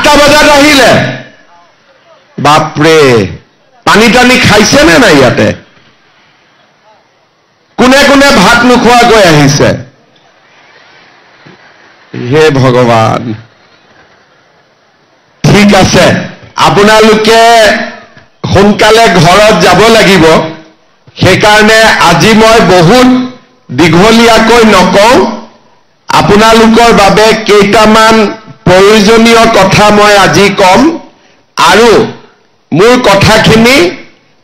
8টা বজাত আহিলে বাপৰে পানী টানি খাইছে নে নাই ইয়াতে কোনে কোনে ভাত নোখোৱাকৈ আহিছে হে ভগৱান ঠিক আছে আপোনালোকে সোনকালে ঘৰত যাব লাগিব সেইকাৰণে আজি মই বহুত দীঘলীয়াকৈ নকওঁ আপোনালোকৰ বাবে কেইটামান প্ৰয়োজনীয় কথা মই আজি কম আৰু মোৰ কথাখিনি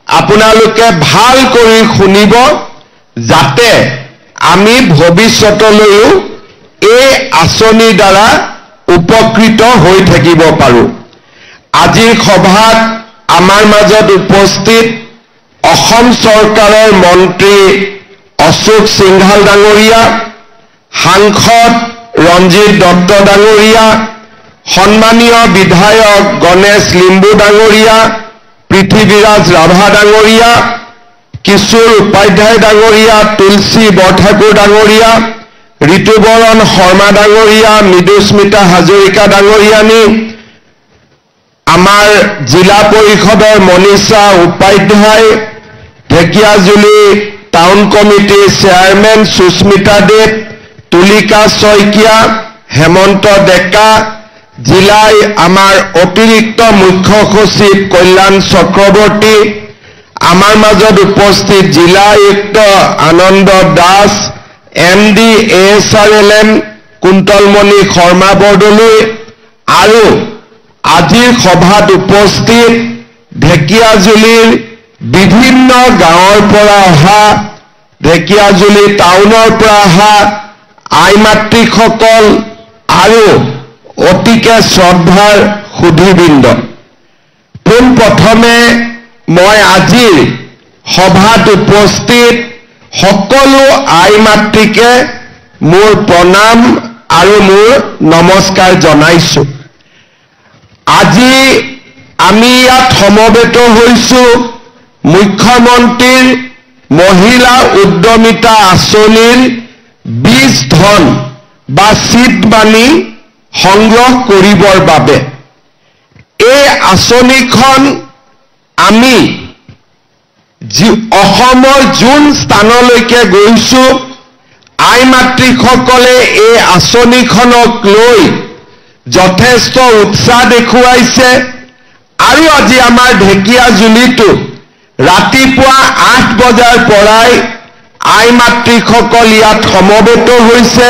আপোনালোকে ভাল কৰি শুনিব যাতে আমি ভৱিষ্যতলৈও এই আঁচনিৰ দ্বাৰা উপকৃত হৈ থাকিব পাৰোঁ আজিৰ সভাত আমাৰ মাজত উপস্থিত অসম চৰকাৰৰ মন্ত্ৰী অশোক সিংঘাল ডাঙৰীয়া সাংসদ ৰঞ্জিত দত্ত ডাঙৰীয়া সন্মানীয় বিধায়ক গণেশ লিম্বু ডাঙৰীয়া পৃথিৱীৰাজ ৰাভা ডাঙৰীয়া কিশোৰ উপাধ্যায় ডাঙৰীয়া তুলসী বৰঠাকুৰ ডাঙৰীয়া ঋতুবৰণ শৰ্মা ডাঙৰীয়া মৃদুস্মিতা হাজৰিকা ডাঙৰীয়ানী আমাৰ জিলা পৰিষদৰ মনীষা উপাধ্যায় ঢেকিয়াজুলি টাউন কমিটিৰ চেয়াৰমেন সুস্মিতা দেৱ তুলিকা শইকীয়া হেমন্ত ডেকা জিলাই আমাৰ অতিৰিক্ত মুখ্য সচিব কল্যাণ চক্ৰৱৰ্তী আমাৰ মাজত উপস্থিত জিলা আয়ুক্ত আনন্দ দাস MD ASRLM কুন্তলমণি শৰ্মা বৰদলৈ আৰু আজিৰ সভাত উপস্থিত ঢেকিয়াজুলিৰ বিভিন্ন গাঁৱৰ পৰা অহা ঢেকিয়াজুলি টাউনৰ পৰা অহা আই মাতৃসকল আৰু অতিকে শ্ৰদ্ধাৰ সুধীবৃন্দ পোনপ্ৰথমে মই আজিৰ সভাত উপস্থিত সকলো আই মাতৃকে মোৰ প্ৰণাম আৰু মোৰ নমস্কাৰ জনাইছো আজি আমি ইয়াত সমবেত হৈছো মুখ্যমন্ত্ৰীৰ মহিলা উদ্যমিতা আঁচনিৰ বীজ ধন বা চিট মানি সংগ্ৰহ কৰিবৰ বাবে এই আঁচনিখন আমি অসমৰ যোন স্থানলৈকে গৈছো আই মাতৃসকলে এই আঁচনিখনক লৈ যথেষ্ট উৎসাহ দেখুৱাইছে আৰু আজি আমাৰ ঢেকিয়াজুলিতো ৰাতিপুৱা 8 বজাৰ পৰাই আই মাতৃসকল ইয়াত সমবেত হৈছে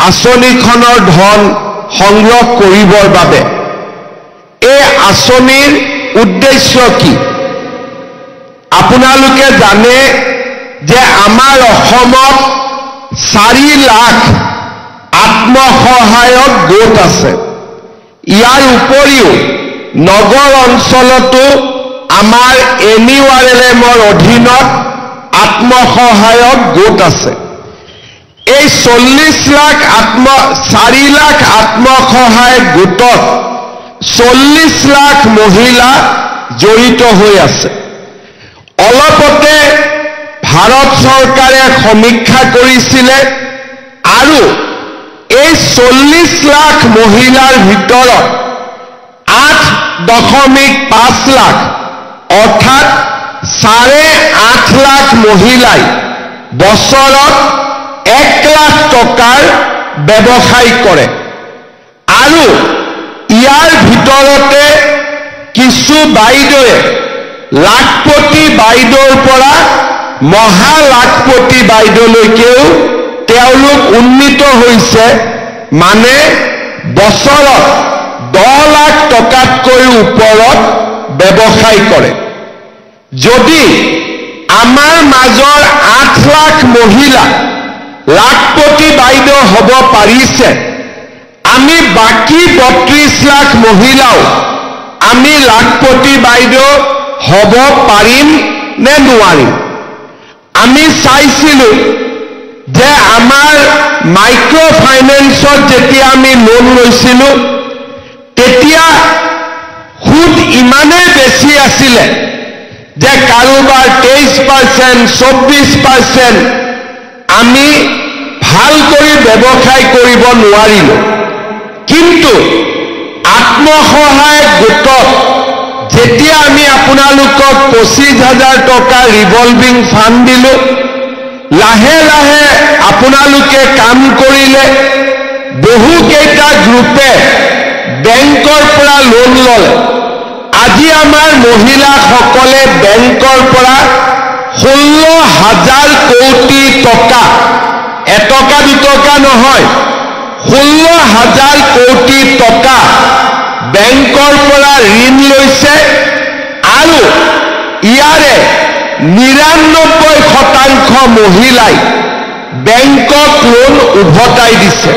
আঁচনিখনৰ ধন সংগ্ৰহ কৰিবৰ বাবে এই আঁচনিৰ উদ্দেশ্য কি আপোনালোকে জানে যে আমাৰ অসমত 4 লাখ আত্মসহায়ক গোট আছে ইয়াৰ উপৰিও নগৰ অঞ্চলতো আমাৰ NURLMৰ অধীনত আত্মসহায়ক গোট আছে এই 4 লাখ আত্মসহায়ক গোটত 40 লাখ মহিলা জড়িত হৈ আছে অলপতে ভাৰত চৰকাৰে সমীক্ষা কৰিছিলে আৰু এই 40 লাখ মহিলাৰ ভিতৰত 8.5 লাখ অৰ্থাৎ 8.5 লাখ মহিলাই বছৰত 1 লাখ টকাৰ ব্যৱসায় কৰে আৰু ইয়াৰ ভিতৰতে কিছু বাইদেৱে লাখপতি বাইদেউৰ পৰা মহা লাখপতি বাইদেউলৈকেও তেওঁলোক উন্নীত হৈছে মানে বছৰত 10 লাখ টকাতকৈ ওপৰত ব্যৱসায় কৰে যদি আমাৰ মাজৰ 8 লাখ মহিলা লাখপতি বাইদেউ হ'ব পাৰিছে আমি বাকি 32 লাখ মহিলাও আমি লাখপতি বাইদেউ হ'ব পাৰিম নে নোৱাৰিম আমি চাইছিলো যে আমাৰ মাইক্ৰো ফাইনেন্সত যেতিয়া আমি লোন লৈছিলো তেতিয়া সুদ ইমানেই বেছি আছিলে যে কাৰোবাৰ 23% 24% আমি ভাল কৰি ব্যৱসায় কৰিব নোৱাৰিলো কিন্তু আত্ম আত্মসহায়ক গোটত যেতিয়া আমি আপোনালোকক 25,000 টকা ৰিভলভিং ফাণ্ড দিলো, লাহে লাহে আপোনালোকে কাম কৰিলে, বহুকেইটা গ্ৰুপে বেংকৰ পৰা লোন ললে। আজি আমাৰ মহিলাসকলে বেংকৰ পৰা 16,000 কোটি টকা, এটকা দুটকা নহয়, 16,000 কোটি টকা বেংকৰ পৰা ঋণ লৈছে আৰু ইয়াৰে 99% মহিলাই বেংকক লোন উভতাই দিছে।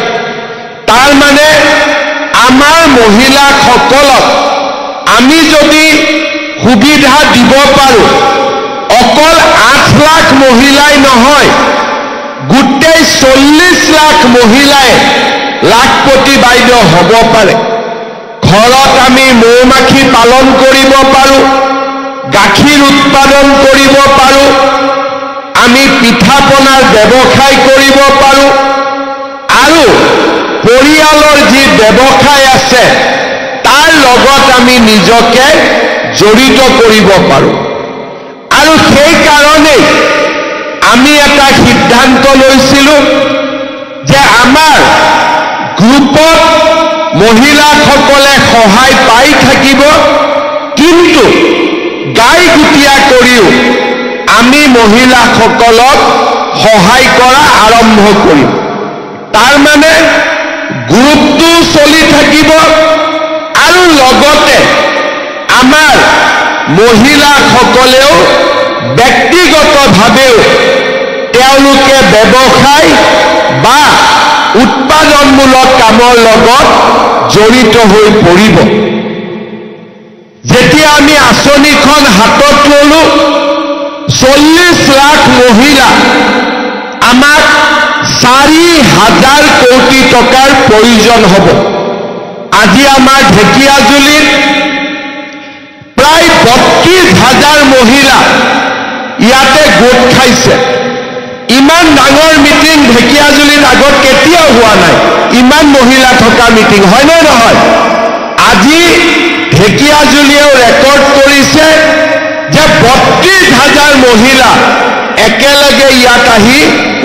তাৰ মানে আমাৰ মহিলাসকলক আমি যদি সুবিধা দিব পাৰো, অকল 8 লাখ মহিলাই নহয়, গোটেই 40 লাখ মহিলাই লাখপতি বাইদেউ হ'ব পাৰে। ঘৰত আমি মৌমাখি পালন কৰিব পাৰো, গাখীৰ উৎপাদন কৰিব পাৰো, আমি পিঠা পনাৰ ব্যৱসায় কৰিব পাৰো আৰু পৰিয়ালৰ যি ব্যৱসায় আছে তাৰ লগত আমি নিজকে জড়িত কৰিব পাৰো। আৰু সেই কাৰণেই আমি এটা সিদ্ধান্ত লৈছিলো যে আমাৰ গ্ৰুপত মহিলাসকলে সহায় পাই থাকিব, কিন্তু গাই গুটিয়া কৰিও আমি মহিলাসকলক সহায় কৰা আৰম্ভ কৰিম। তাৰ মানে গ্ৰুপটো চলি থাকিব আৰু লগতে আমাৰ মহিলাসকলেও ব্যক্তিগতভাৱেও তেওঁলোকে ব্যৱসায় বা উৎপাদনমূলক কামৰ লগত জড়িত হৈ পৰিব। যেতিয়া আমি আঁচনিখন হাতত ললো, 40 লাখ মহিলা, আমাক 4,000 কোটি টকাৰ প্ৰয়োজন হ'ব। আজি আমাৰ ঢেকিয়াজুলিত প্ৰায় 32,000 মহিলা ইয়াতে গোট খাইছে। ইমান ডাঙৰ মিটিং ঢেকিয়াজুলিত আগত কেতিয়াও হোৱা নাই, ইমান মহিলা থকা মিটিং, হয়নে নহয়? আজি ঢেকিয়াজুলিয়েও ৰেকৰ্ড কৰিছে যে 32,000 মহিলা একেলগে ইয়াত আহি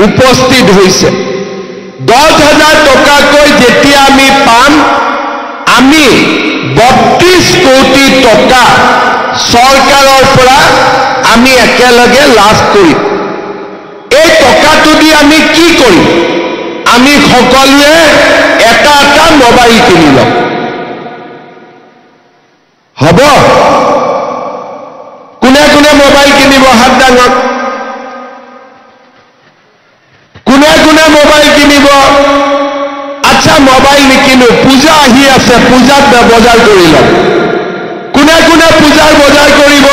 উপস্থিত হৈছে। 10,000 টকাকৈ যেতিয়া আমি পাম, আমি 32 কোটি টকা চৰকাৰৰ পৰা আমি একেলগে লাভ কৰিম। এই টকাটো দি আমি কি কৰিম? আমি সকলোৱে এটা এটা মোবাইল কিনি ল'ম। হ'ব? কোনে কোনে মোবাইল কিনিব? হাত দাঙক। কোনে কোনে মোবাইল কিনিব? আচ্ছা, মোবাইল নিকিনো, পূজা আহি আছে, পূজাত বজাৰ কৰি ল'ম। কোনে কোনে পূজাৰ বজাৰ কৰিব?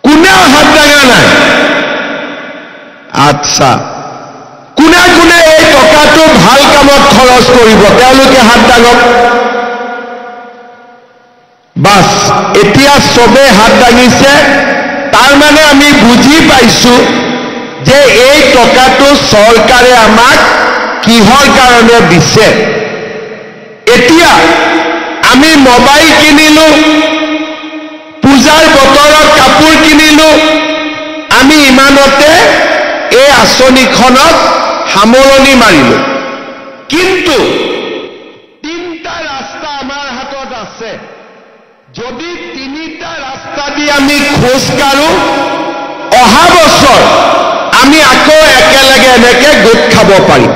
কোনেও হাত দাঙা নাই। আচ্ছা, কোনে কোনে এই টকাটো ভাল কামত খৰচ কৰিব? তেওঁলোকে হাত দাঙক। বাস, এতিয়া চবে হাত দাঙিছে। তাৰ মানে আমি বুজি পাইছো যে এই টকাটো চৰকাৰে আমাক কিহৰ কাৰণে দিছে। এতিয়া আমি মোবাইল কিনিলো, পূজাৰ বতৰত কাপোৰ কিনিলো, আমি ইমানতে এই আঁচনিখনত সামৰণি মাৰিলো। কিন্তু 3টা ৰাস্তা আমাৰ হাতত আছে। যদি 3টা ৰাস্তা দি আমি খোজ কাঢ়ো, অহা বছৰ আমি আকৌ একেলগে এনেকে গোট খাব পাৰিম।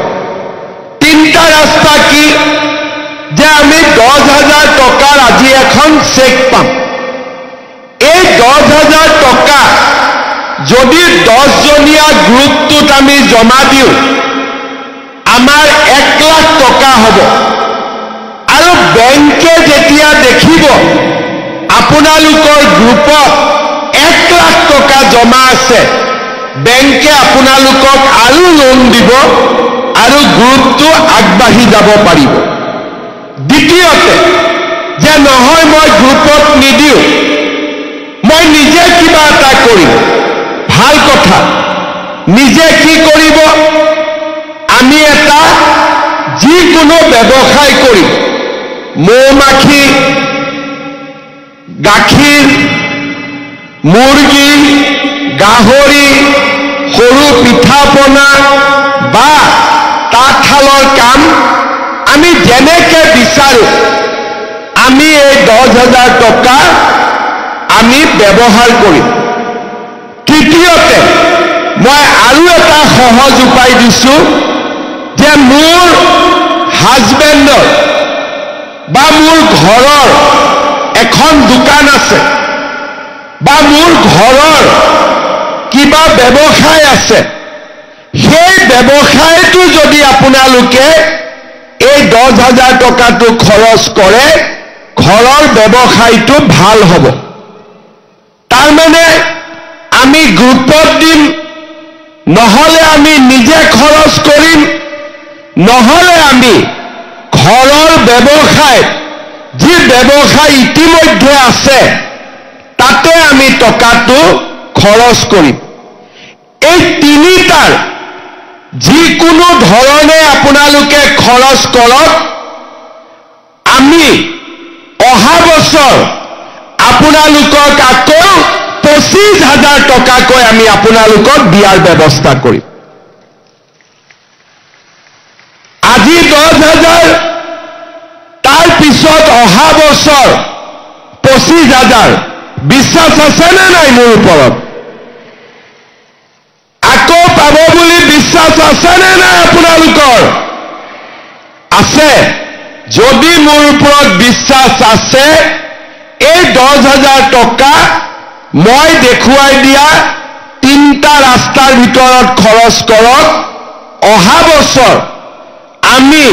3টা ৰাস্তা কি? যে আমি 10,000 টকাৰ আজি এখন চেক পাম। এই 10,000 টকা যদি 10জনীয়া গ্ৰুপটোত আমি জমা দিওঁ, আমাৰ 1 লাখ টকা হ'ব। আৰু বেংকে যেতিয়া দেখিব আপোনালোকৰ গ্ৰুপত 1 লাখ টকা জমা আছে, বেংকে আপোনালোকক আৰু লোন দিব আৰু গ্ৰুপটো আগবাঢ়ি যাব পাৰিব। দ্বিতীয়তে, যে নহয় মই গ্ৰুপত নিদিওঁ, মই নিজে কিবা এটা কৰিম। ভাল কথা, নিজে কি কৰিব? আমি এটা যিকোনো ব্যৱসায় কৰিম। মৌমাখি, গাখীৰ, মুৰ্গী, গাহৰি, সৰু পিঠা পনা বা তাঁতশালৰ কাম আমি যেনেকে বিচাৰো আমি এই 10,000 টকা আমি ব্যৱহাৰ কৰিম। তৃতীয়তে মই আৰু এটা সহজ উপায় দিছো যে মোৰ হাজবেণ্ডৰ বা মোৰ ঘৰৰ এখন দোকান আছে বা মোৰ ঘৰৰ কিবা ব্যৱসায় আছে, সেই ব্যৱসায়টো যদি আপোনালোকে এই 10,000 টকাটো খৰচ কৰে ঘৰৰ ব্যৱসায়টো ভাল হ'ব। তাৰমানে আমি গ্ৰুপত দিম, নহলে আমি নিজে খৰচ কৰিম, নহলে আমি ঘৰৰ ব্যৱসায় যি ব্যৱসায় ইতিমধ্যে আছে তাতে আমি টকাটো খৰচ কৰিম। এই তিনিটাৰ যিকোনো ধৰণে আপোনালোকে খৰচ কৰক, আমি অহা বছৰ আপোনালোকক আকৌ 25,000 টকাকৈ আমি আপোনালোকক দিয়াৰ ব্যৱস্থা কৰিম। আজি 10,000, তাৰ পিছত অহা বছৰ 25,000। বিশ্বাস আছে নে নাই মোৰ ওপৰত? আকৌ পাব বুলি বিশ্বাস আছে নে নাই আপোনালোকৰ? আছে? যদি মোৰ ওপৰত বিশ্বাস আছে, এই 10,000 টকা মই দেখুৱাই দিয়া 3টা ৰাস্তাৰ ভিতৰত খৰচ কৰক। অহা বছৰ আমি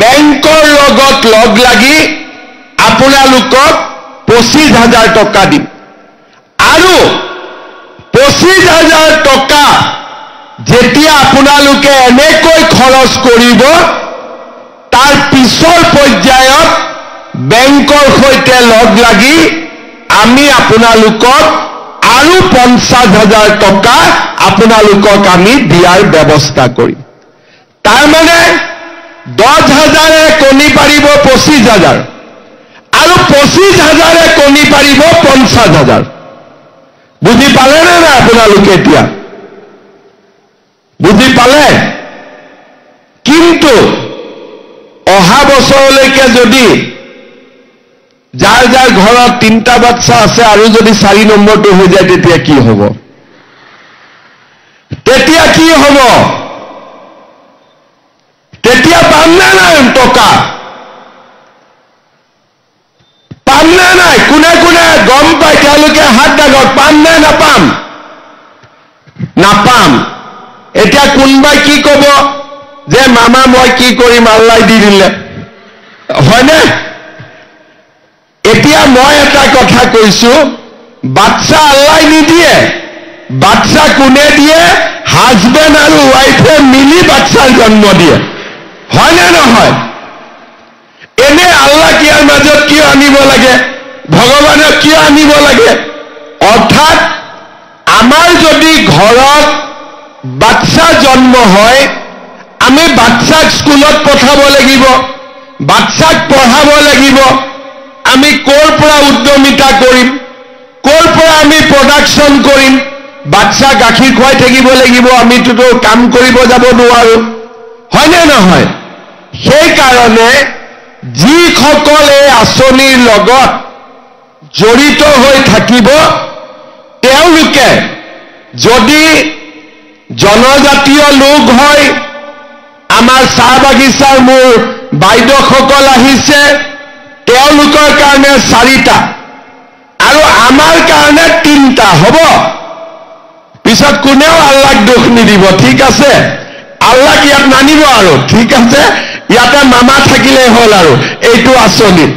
বেংকৰ লগত লগ লাগি আপোনালোকক 25,000 টকা দিম। আৰু 25,000 টকা যেতিয়া আপোনালোকে এনেকৈ খৰচ কৰিব, তাৰ পিছৰ পৰ্যায়ত বেংকৰ সৈতে লগ লাগি আমি আপোনালোকক আৰু 50,000 টকা আপোনালোকক আমি দিয়াৰ ব্যৱস্থা কৰিম। তাৰমানে 10,000 কণী পাৰিব 25,000 আৰু 25,000 কণী পাৰিব 50,000। বুজি পালে নে নাই আপোনালোকে? এতিয়া বুজি পালে? কিন্তু অহা বছৰলৈকে যদি যাৰ যাৰ ঘৰত 3টা বাচ্চা আছে আৰু যদি 4 নম্বৰটো হৈ যায় তেতিয়া কি হ'ব? তেতিয়া কি হ'ব? তেতিয়া পাম নে নাই টকা? পাম নে নাই? কোনে কোনে গম পায় তেওঁলোকে হাত দাগক। পাম নে নাপাম? নাপাম। এতিয়া কোনবাই কি ক'ব যে মামা মই কি কৰিম, আল্লাই দি দিলে, হয়নে? এতিয়া মই এটা কথা কৈছো, বাচ্চা আল্লাই নিদিয়ে, বাচ্চা কোনে দিয়ে? হাজবেণ্ড আৰু ৱাইফে মিলি বাচ্চাৰ জন্ম দিয়ে, হয়নে নহয়? এনে আল্লাহ ইয়াৰ মাজত কিয় আনিব লাগে? ভগৱানক কিয় আনিব লাগে? অৰ্থাৎ আমাৰ যদি ঘৰত বাচ্চা জন্ম হয়, আমি বাচ্চাক স্কুলত পঠাব লাগিব, বাচ্চাক পঢ়াব লাগিব। আমি ক'ৰ পৰা উদ্যমিতা কৰিম, ক'ৰ পৰা আমি প্ৰডাকশ্যন কৰিম? বাচ্চা গাখীৰ খুৱাই থাকিব লাগিব, আমিতো কাম কৰিব যাব নোৱাৰো, হয়নে নহয়? সেইকাৰণে যিসকল এই আঁচনিৰ লগত জড়িত হৈ থাকিব, তেওঁলোকে যদি জনজাতীয় লোক হয়, আমাৰ চাহ বাগিচাৰ মোৰ বাইদেউসকল আহিছে, তেওঁলোকৰ কাৰণে 4টা আৰু আমাৰ কাৰণে 3টা হ'ব। পিছত কোনেও আল্লাহক দোষ নিদিব, ঠিক আছে? আল্লাহক ইয়াত নানিব আৰু, ঠিক আছে? ইয়াতে মামা থাকিলে হ'ল আৰু এইটো আঁচনিত।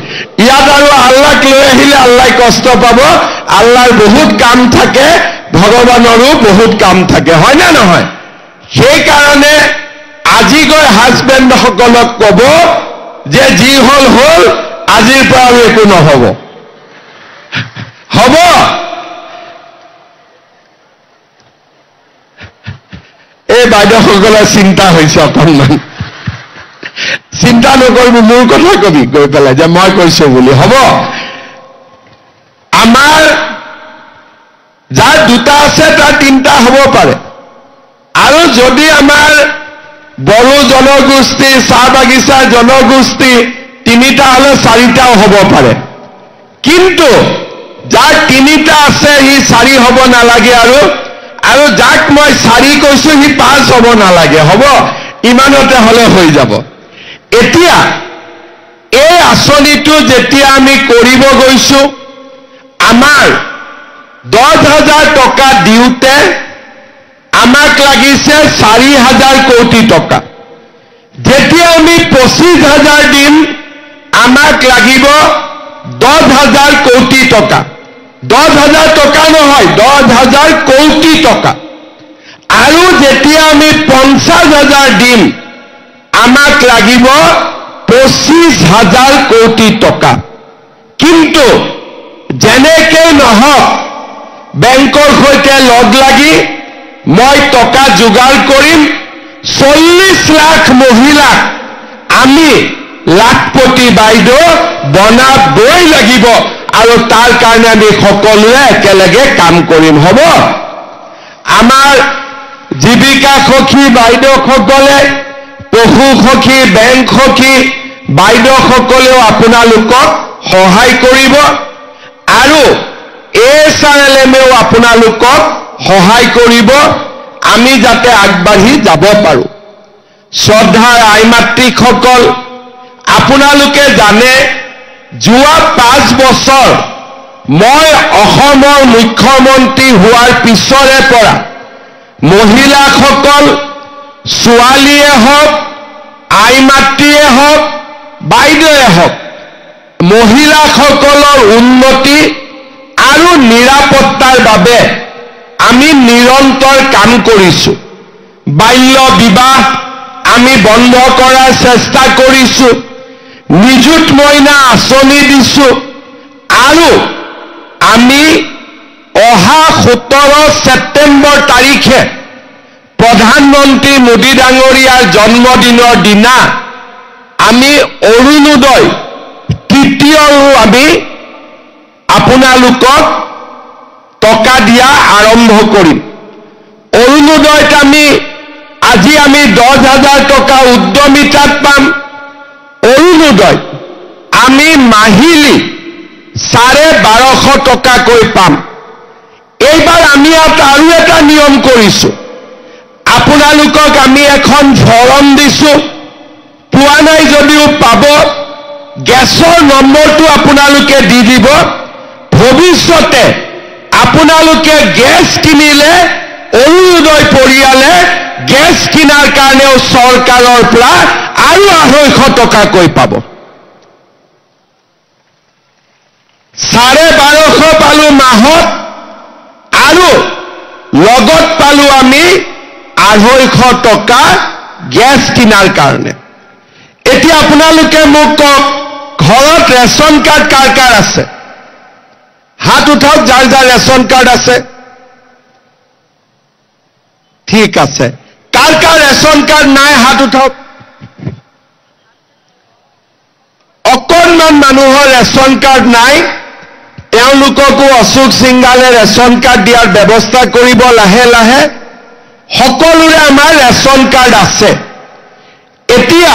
ইয়াত আৰু আল্লাহক লৈ আহিলে আল্লাহ কষ্ট পাব। আল্লাহৰ বহুত কাম থাকে, ভগৱানৰো বহুত কাম থাকে, হয় নে নহয়? সেইকাৰণে আজি গৈ হাজবেণ্ডসকলক ক'ব যে যি হ'ল হ'ল, আজিৰ পৰা আৰু একো নহ'ব, হ'ব? এই বাইদেউসকলৰ চিন্তা হৈছে অকণমান। চিন্তা নকৰিবি, মোৰ কথা কবি গৈ পেলাই যে মই কৈছো বুলি। হ'ব, আমাৰ যাৰ দুটা আছে তাৰ তিনিটা হ'ব পাৰে, আৰু যদি আমাৰ বড়ো জনগোষ্ঠী, চাহ বাগিচাৰ জনগোষ্ঠী তিনিটা হলে চাৰিটাও হ'ব পাৰে। কিন্তু যাৰ তিনিটা আছে সি চাৰি হ'ব নালাগে, আৰু যাক মই চাৰি কৈছো সি পাঁচ হ'ব নালাগে। হ'ব, ইমানতে হলে হৈ যাব। এতিয়া এই আঁচনিটো যেতিয়া আমি কৰিব গৈছো, আমাৰ 10,000 টকা দিওঁতে আমাক লাগিছে 4,000 কোটি টকা। যেতিয়া আমি 25,000 দিম আমাক লাগিব 10,000 কোটি টকা। 10,000 টকা নহয়, 10,000 কোটি টকা। আৰু যেতিয়া আমি 50,000 দিম আমাক লাগিব 25,000 কোটি টকা। কিন্তু যেনেকৈ নহওক বেংকৰ সৈতে লগ লাগি মই টকা যোগাৰ কৰিম। 40 লাখ মহিলাক আমি লাখপতি বাইদেউ বনাবই লাগিব, আৰু তাৰ কাৰণে আমি সকলোৱে একেলগে কাম কৰিম। হ'ব, আমাৰ জীৱিকা সখী বাইদেউসকলে, পশু সখী, বেংক সখী বাইদেউসকলেও আপোনালোকক সহায় কৰিব, আৰু SRLMেও আপোনালোকক সহায় কৰিব, আমি যাতে আগবাঢ়ি যাব পাৰো। শ্ৰদ্ধাৰ আই মাতৃসকল, আপোনালোকে জানে যোৱা 5 বছৰ মই অসমৰ মুখ্যমন্ত্ৰী হোৱাৰ পিছৰে পৰা মহিলাসকল, ছোৱালীয়ে হওক, আই মাতৃয়ে হওক, বাইদেৱে হওক, মহিলাসকলৰ উন্নতি আৰু নিৰাপত্তাৰ বাবে আমি নিৰন্তৰ কাম কৰিছো। বাল্য বিবাহ আমি বন্ধ কৰাৰ চেষ্টা কৰিছো, নিযুত মইনা আঁচনি দিছো, আৰু আমি অহা 17 ছেপ্টেম্বৰ তাৰিখে প্ৰধানমন্ত্ৰী মোদী ডাঙৰীয়াৰ জন্মদিনৰ দিনা আমি অৰুণোদয় তৃতীয়ৰো আমি আপোনালোকক টকা দিয়া আৰম্ভ কৰিম। অৰুণোদয়ত আজি আমি 10,000 টকা উদ্যমিতাত পাম। অৰুণোদয় আমি মাহিলী 1250 টকাকৈ পাম। এইবাৰ আমি আৰু এটা নিয়ম কৰিছো, আপোনালোকক আমি এখন ফৰম দিছো, পোৱা নাই যদিও পাব। গেছৰ নম্বৰটো আপোনালোকে দি দিব। ভৱিষ্যতে আপোনালোকে গেছ কিনিলে অৰুণোদয় পৰিয়ালে গেছ কিনাৰ কাৰণেও চৰকাৰৰ পৰা আৰু 250 টকাকৈ পাব। 1250 পালো মাহত, আৰু লগত পালো আমি 250 টকা গেছ কিনাৰ কাৰণে। এতিয়া আপোনালোকে মোক কওক, ঘৰত ৰেচন কাৰ্ড কাৰ কাৰ আছে? হাত উঠাওক যাৰ যাৰ ৰেচন কাৰ্ড আছে। ঠিক আছে, কাৰ কাৰ ৰেচন কাৰ্ড নাই হাত উঠাওক। অকণমান মানুহৰ ৰেচন কাৰ্ড নাই, তেওঁলোককো অশোক সিংগালে ৰেচন কাৰ্ড দিয়াৰ ব্যৱস্থা কৰিব লাহে লাহে। সকলোৰে আমাৰ ৰেচন কাৰ্ড আছে। এতিয়া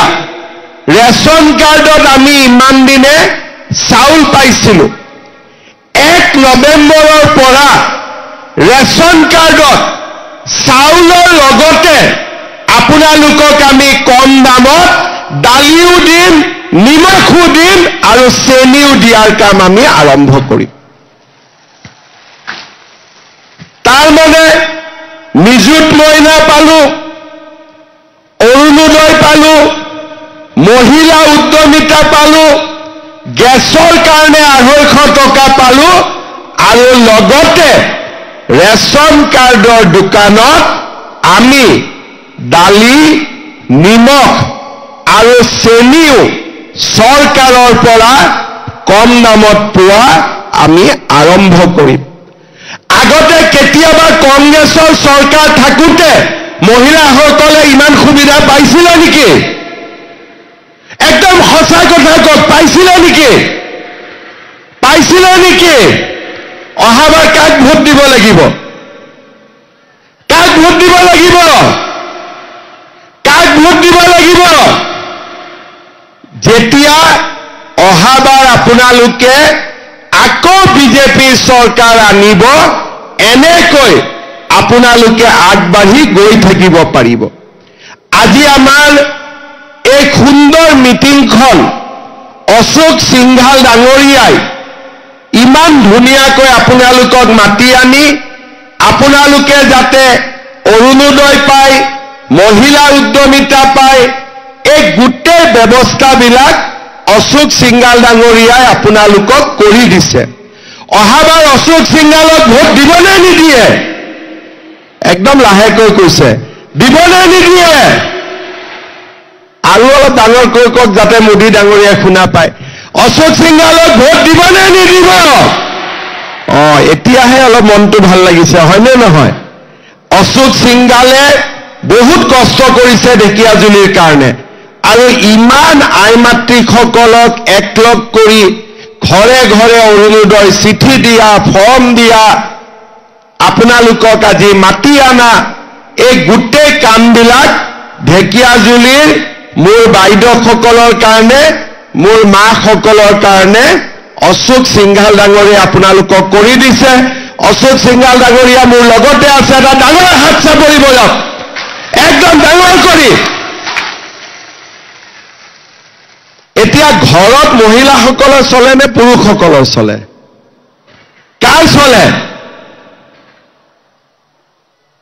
ৰেচন কাৰ্ডত আমি ইমান দিনে চাউল পাইছিলো। 1 নৱেম্বৰৰ পৰা ৰেচন কাৰ্ডত চাউলৰ লগতে আপোনালোকক আমি কম দামত দালিও দিম, নিমখো দিম, আৰু চেনিও দিয়াৰ কাম আমি আৰম্ভ কৰিম। তাৰ মানে নিযুত মইনা পালো, অৰুণোদয় পালো, মহিলা উদ্যমিতা পালো, গেছৰ কাৰণে 250 টকা পালো, আৰু লগতে ৰেচন কাৰ্ডৰ দোকানত আমি দালি, নিমখ আৰু চেনিও চৰকাৰৰ পৰা কম দামত পোৱা আমি আৰম্ভ কৰিম। আগতে কেতিয়াবা কংগ্ৰেছৰ চৰকাৰ থাকোঁতে মহিলাসকলে ইমান সুবিধা পাইছিলে নেকি? একদম সঁচা কথা কওক, পাইছিলে নেকি? পাইছিলে নেকি? অহাবাৰ কাক ভোট দিব লাগিব? কাক ভোট দিব লাগিব? কাক ভোট দিব লাগিব? যেতিয়া অহাবাৰ আপোনালোকে আকৌ বিজেপি চৰকাৰ আনিব, এনেকৈ আপোনালোকে আগবাঢ়ি গৈ থাকিব পাৰিব। আজি আমাৰ এই সুন্দৰ মিটিংখন অশোক সিংঘাল ডাঙৰীয়াই ইমান ধুনীয়াকৈ আপোনালোকক মাতি আনি আপোনালোকে যাতে অৰুণোদয় পায়, মহিলা উদ্যমিতা পায়, এই গোটেই ব্যৱস্থাবিলাক অশোক সিংঘাল ডাঙৰীয়াই আপোনালোকক কৰি দিছে। অহাবাৰ অশোক সিংঘালক ভোট দিবনে নিদিয়ে? একদম লাহেকৈ কৈছে, দিবনে নিদিয়ে? আৰু অলপ ডাঙৰকৈ কওক যাতে মোদী ডাঙৰীয়াই শুনা পায়। অশোক সিংঘালক ভোট দিবনে নিদিব? এতিয়াহে অলপ মনটো ভাল লাগিছে, হয়নে নহয়? অশোক সিংঘালে বহুত কষ্ট কৰিছে ঢেকীয়াজুলিৰ কাৰণে, আৰু ইমান আই মাতৃসকলক একলগ কৰি ঘৰে ঘৰে অৰুণোদয় চিঠি দিয়া, ফৰ্ম দিয়া, আপোনালোকক আজি মাতি আনা, এই গোটেই কামবিলাক ঢেকীয়াজুলিৰ মোৰ বাইদেউসকলৰ কাৰণে, মোৰ মাসকলৰ কাৰণে অশোক সিংঘাল ডাঙৰীয়া আপোনালোকক কৰি দিছে। অশোক সিংঘাল ডাঙৰীয়া মোৰ লগতে আছে, এটা ডাঙৰ হাত চাপৰি বয়স, একদম ডাঙৰ কৰি। এতিয়া ঘৰত মহিলাসকলৰ চলে নে পুৰুষসকলৰ চলে? কাৰ চলে?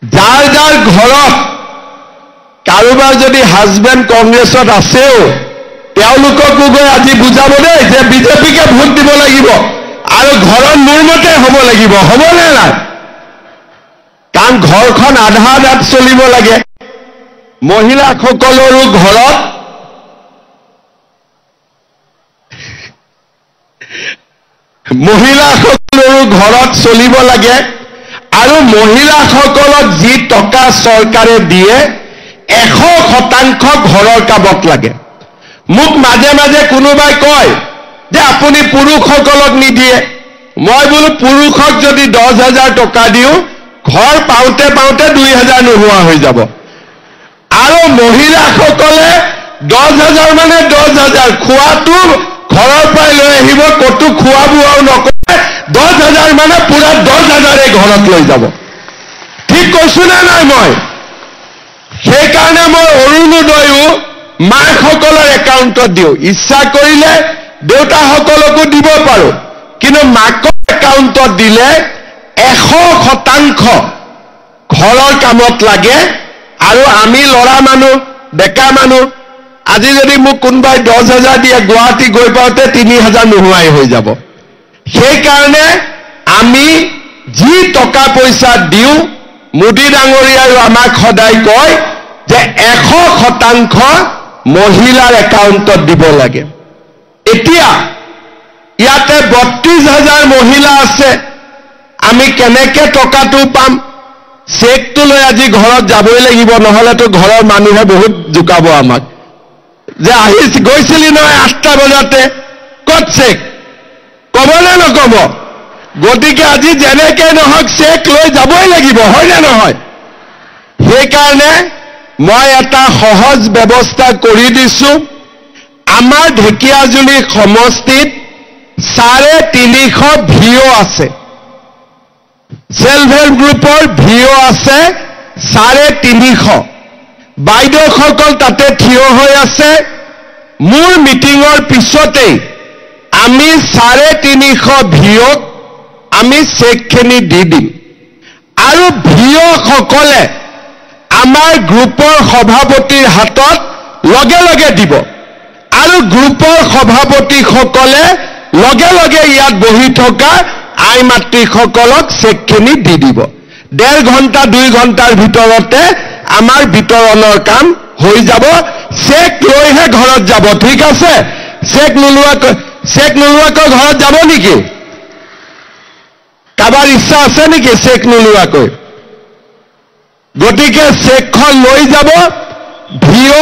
যাৰ যাৰ ঘৰত কাৰোবাৰ যদি হাজবেণ্ড কংগ্ৰেছত আছেও, তেওঁলোককো গৈ আজি বুজাব দেই যে বিজেপিকে ভোট দিব লাগিব আৰু ঘৰত মোৰ মতে হ'ব লাগিব, হ'বনে নাই? কাৰণ ঘৰখন আধা আধাত চলিব লাগে। মহিলাসকলৰো ঘৰত চলিব লাগে, আৰু মহিলাসকলক যি টকা চৰকাৰে দিয়ে 100% ঘৰৰ কামত লাগে। মোক মাজে মাজে কোনোবাই কয় যে আপুনি পুৰুষসকলক নিদিয়ে। মই বোলো পুৰুষক যদি 10,000 টকা দিওঁ, ঘৰ পাওঁতে পাওঁতে 2,000 নোহোৱা হৈ যাব, আৰু মহিলাসকলে 10,000 মানে 10,000, খোৱাটো ঘৰৰ পৰাই লৈ আহিব, ক'তো খোৱা বোৱাও নকৰে, 10,000 মানে পুৰা 10,000 ঘৰত লৈ যাব। ঠিক কৈছো নে নাই? মই সেইকাৰণে মই অৰুণোদয়ো মাকসকলৰ একাউণ্টত দিওঁ। ইচ্ছা কৰিলে দেউতাসকলকো দিব পাৰো, কিন্তু মাকৰ একাউণ্টত দিলে 100% ঘৰৰ কামত লাগে। আৰু আমি ল'ৰা মানুহ, ডেকা মানুহ, আজি যদি মোক কোনোবাই 10,000 দিয়ে, গুৱাহাটী গৈ পাওঁতে 3,000 নোহোৱাই হৈ যাব। সেইকাৰণে আমি যি টকা পইচা দিওঁ, মোদী ডাঙৰীয়াই আমাক সদায় কয় যে 100% মহিলাৰ একাউণ্টত দিব লাগে। এতিয়া ইয়াতে 32,000 মহিলা আছে, আমি কেনেকে টকাটো পাম? চেকটো লৈ আজি ঘৰত যাবই লাগিব, নহলেতো ঘৰৰ মানুহে বহুত জোকাব আমাক যে গৈছিলি নহয় 8টা বজাতে, ক'ত চেক? ক'বনে নক'ব? গতিকে আজি যেনেকে নহওক চেক লৈ যাবই লাগিব, হয়নে নহয়? সেইকাৰণে মই এটা সহজ ব্যৱস্থা কৰি দিছো। আমাৰ ঢেকীয়াজুলি সমষ্টিত 350 ভিঅ আছে, সেলফ হেল্প গ্ৰুপৰ ভিঅ আছে 350। বাইদেউসকল তাতে থিয় হৈ আছে। মোৰ মিটিঙৰ পিছতেই আমি 350 ভিঅক আমি চেকখিনি দি দিম, আৰু ভিঅসকলে আমাৰ গ্ৰুপৰ সভাপতিৰ হাতত লগে লগে দিব, আৰু গ্ৰুপৰ সভাপতিসকলে লগে লগে ইয়াত বহি থকা আই মাতৃসকলক চেকখিনি দি দিব। 1.5 ঘণ্টা 2 ঘণ্টাৰ ভিতৰতে আমাৰ বিতৰণৰ কাম হৈ যাব। চেক লৈহে ঘৰত যাব, ঠিক আছে? চেক নোলোৱাকৈ ঘৰত যাব নেকি? কাৰোবাৰ ইচ্ছা আছে নেকি চেক নোলোৱাকৈ? গতিকে চেকখন লৈ যাব, ভিঅ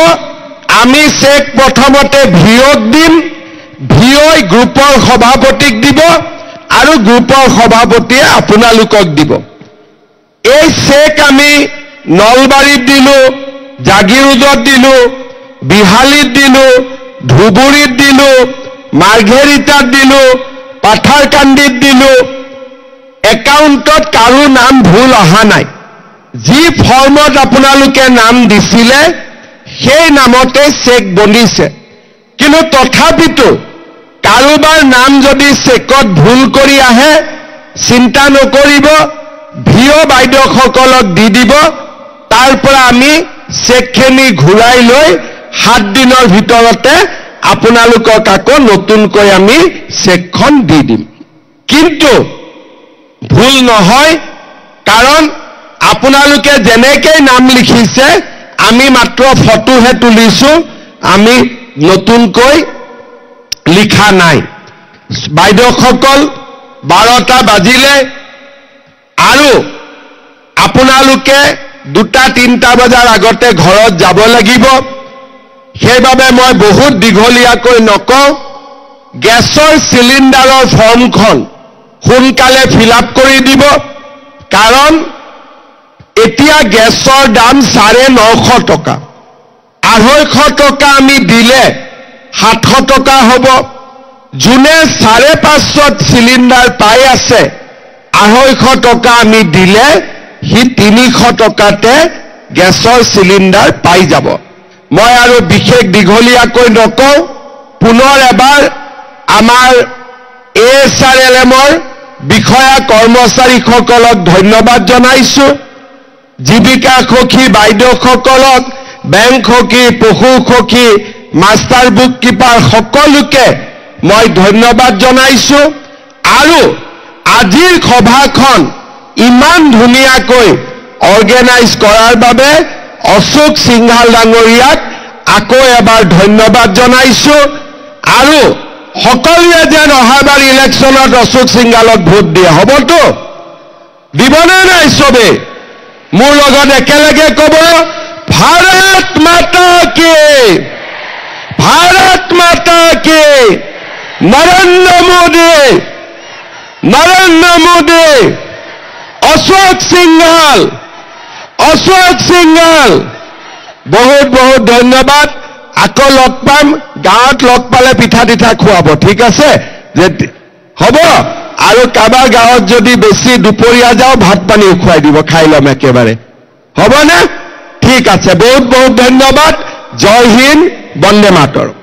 আমি চেক প্ৰথমতে ভিঅ'ক দিম, ভিঅ'ই গ্ৰুপৰ সভাপতিক দিব আৰু গ্ৰুপৰ সভাপতিয়ে আপোনালোকক দিব। এই চেক আমি নলবাৰীত দিলো, জাগিৰোডত দিলো, বিহালীত দিলো, ধুবুৰীত দিলো, মাৰ্ঘেৰিটাত দিলো, পাথাৰকান্দিত দিলো। একাউণ্টত কাৰো নাম ভুল অহা নাই। যি ফৰ্মত আপোনালোকে নাম দিছিলে সেই নামতে চেক বনিছে। কিন্তু তথাপিতো কাৰোবাৰ নাম যদি চেকত ভুল কৰি আহে চিন্তা নকৰিব, ভিঅ' বাইদেউসকলক দি দিব। তাৰ পৰা আমি চেকখিনি ঘূৰাই লৈ 7 দিনৰ ভিতৰতে আপোনালোকক আকৌ নতুনকৈ আমি চেকখন দি দিম। কিন্তু ভুল নহয়, কাৰণ আপোনালোকে যেনেকৈ নাম লিখিছে আমি মাত্ৰ ফটোহে তুলিছো, আমি নতুনকৈ লিখা নাই। বাইদেউসকল 12টা বাজিলে আৰু আপোনালোকে 2-3টা বজাৰ আগতে ঘৰত যাব লাগিব। সেইবাবে মই বহুত দীঘলীয়াকৈ নকওঁ, গেছৰ চিলিণ্ডাৰৰ ফৰ্মখন সোনকালে ফিল আপ কৰি দিব, কাৰণ এতিয়া গেছৰ দাম 950 টকা। 250 টকা আমি দিলে 700 টকা হ'ব। যোনে 550 চিলিণ্ডাৰ পাই আছে 250 টকা আমি দিলে সি 300 টকাতে গেছৰ চিলিণ্ডাৰ পাই যাব। মই আৰু বিশেষ দীঘলীয়াকৈ নকওঁ, পুনৰ এবাৰ আমাৰ ASRLMৰ বিষয়া কৰ্মচাৰীসকলক ধন্যবাদ জনাইছো। জীৱিকা সখী বাইদেউসকলক, বেংক সখী, পশু সখী, মাষ্টাৰ বুক কিপাৰ সকলোকে মই ধন্যবাদ জনাইছো। আৰু আজিৰ সভাখন ইমান ধুনীয়াকৈ অৰ্গেনাইজ কৰাৰ বাবে অশোক সিংঘাল ডাঙৰীয়াক আকৌ এবাৰ ধন্যবাদ জনাইছো। আৰু সকলোৱে যেন অহাবাৰ ইলেকশ্যনত অশোক সিংঘালক ভোট দিয়ে, হ'বতো? দিবনে নাই চবে? মোৰ লগত একেলগে ক'ব, ভাৰত মাতা কি, ভাৰত মাতা কি, নৰেন্দ্ৰ মোদী, নৰেন্দ্ৰ মোদী, অশোক সিংঘাল, অশোক সিংঘাল। বহুত বহুত ধন্যবাদ। আকৌ লগ পাম, গাঁৱত লগ পালে পিঠা তিঠা খুৱাব, ঠিক আছে? হ'ব। আৰু কাৰোবাৰ গাঁৱত যদি বেছি দুপৰীয়া যাওঁ ভাত পানীও খুৱাই দিব, খাই ল'ম একেবাৰে, হ'বনে? ঠিক আছে, বহুত বহুত ধন্যবাদ। জয় হিন্দ, বন্দে মাতৰম।